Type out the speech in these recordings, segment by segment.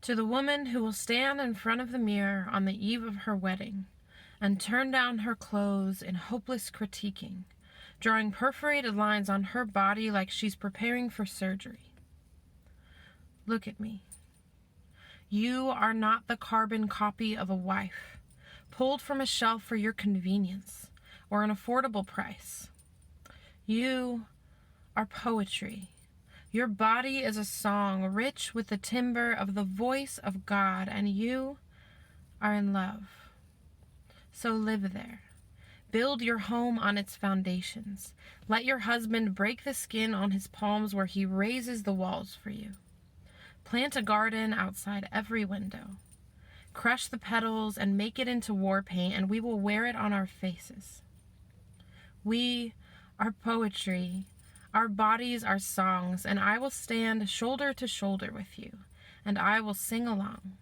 To the woman who will stand in front of the mirror on the eve of her wedding and turn down her clothes in hopeless critiquing, drawing perforated lines on her body like she's preparing for surgery. Look at me. You are not the carbon copy of a wife, pulled from a shelf for your convenience or an affordable price. You are poetry. Your body is a song rich with the timbre of the voice of God, and you are in love. So live there. Build your home on its foundations. Let your husband break the skin on his palms where he raises the walls for you. Plant a garden outside every window. Crush the petals and make it into war paint, and we will wear it on our faces. We are poetry. Our bodies are songs, and I will stand shoulder to shoulder with you, and I will sing along.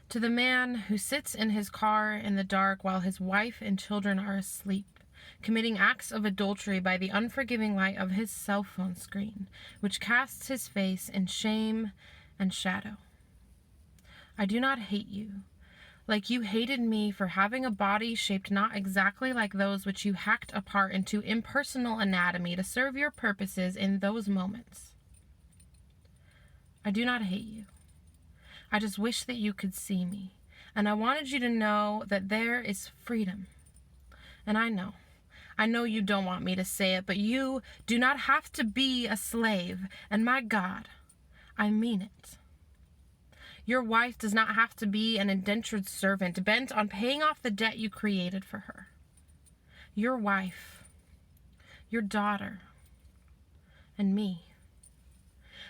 To the man who sits in his car in the dark while his wife and children are asleep, committing acts of adultery by the unforgiving light of his cell phone screen, which casts his face in shame and shadow. I do not hate you, like you hated me for having a body shaped not exactly like those which you hacked apart into impersonal anatomy to serve your purposes in those moments. I do not hate you. I just wish that you could see me, and I wanted you to know that there is freedom. And I know you don't want me to say it, but you do not have to be a slave, and my God, I mean it. Your wife does not have to be an indentured servant bent on paying off the debt you created for her. Your wife, your daughter, and me.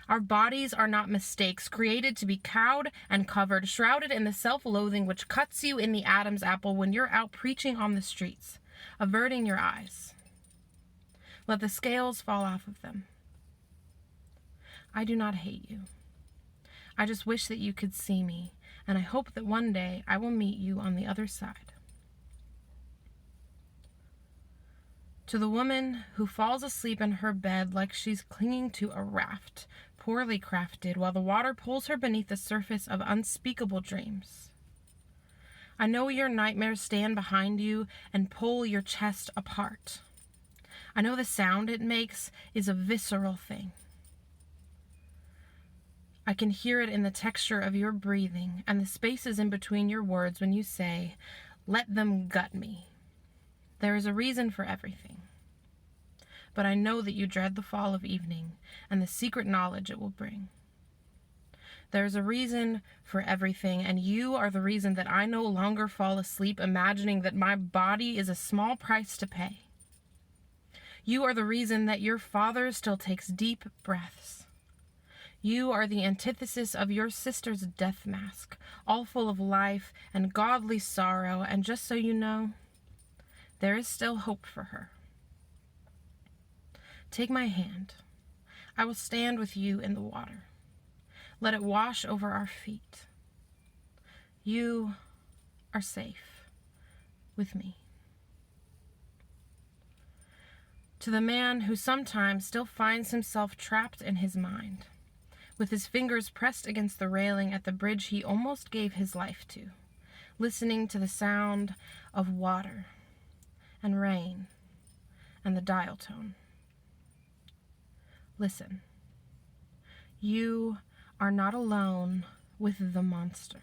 Our bodies are not mistakes created to be cowed and covered, shrouded in the self-loathing which cuts you in the Adam's apple when you're out preaching on the streets, averting your eyes. Let the scales fall off of them. I do not hate you. I just wish that you could see me, and I hope that one day I will meet you on the other side. To the woman who falls asleep in her bed like she's clinging to a raft, poorly crafted, while the water pulls her beneath the surface of unspeakable dreams. I know your nightmares stand behind you and pull your chest apart. I know the sound it makes is a visceral thing. I can hear it in the texture of your breathing and the spaces in between your words when you say, "Let them gut me." There is a reason for everything. But I know that you dread the fall of evening and the secret knowledge it will bring. There is a reason for everything, and you are the reason that I no longer fall asleep imagining that my body is a small price to pay. You are the reason that your father still takes deep breaths. You are the antithesis of your sister's death mask, all full of life and godly sorrow, and just so you know, there is still hope for her. Take my hand. I will stand with you in the water. Let it wash over our feet. You are safe with me. To the man who sometimes still finds himself trapped in his mind, with his fingers pressed against the railing at the bridge he almost gave his life to, listening to the sound of water and rain and the dial tone. Listen, you are not alone with the monster.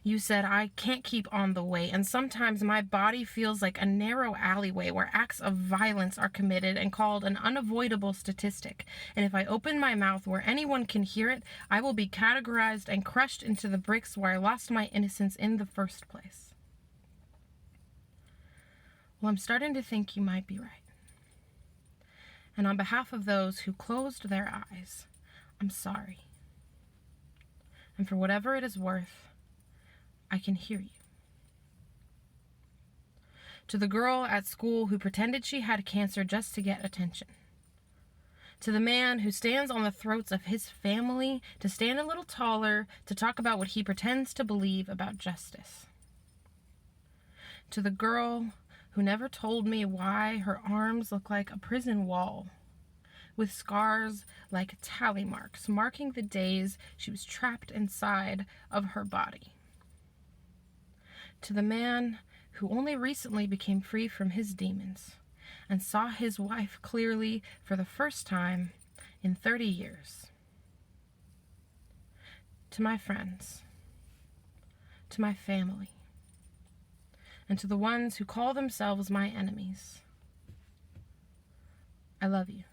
You said, I can't keep on the way, and sometimes my body feels like a narrow alleyway where acts of violence are committed and called an unavoidable statistic, and if I open my mouth where anyone can hear it, I will be categorized and crushed into the bricks where I lost my innocence in the first place. Well, I'm starting to think you might be right. And on behalf of those who closed their eyes, I'm sorry. And for whatever it is worth, I can hear you. To the girl at school who pretended she had cancer just to get attention. To the man who stands on the throats of his family to stand a little taller to talk about what he pretends to believe about justice. To the girl who never told me why her arms look like a prison wall with scars like tally marks marking the days she was trapped inside of her body. To the man who only recently became free from his demons and saw his wife clearly for the first time in 30 years. To my friends, to my family, and to the ones who call themselves my enemies, I love you.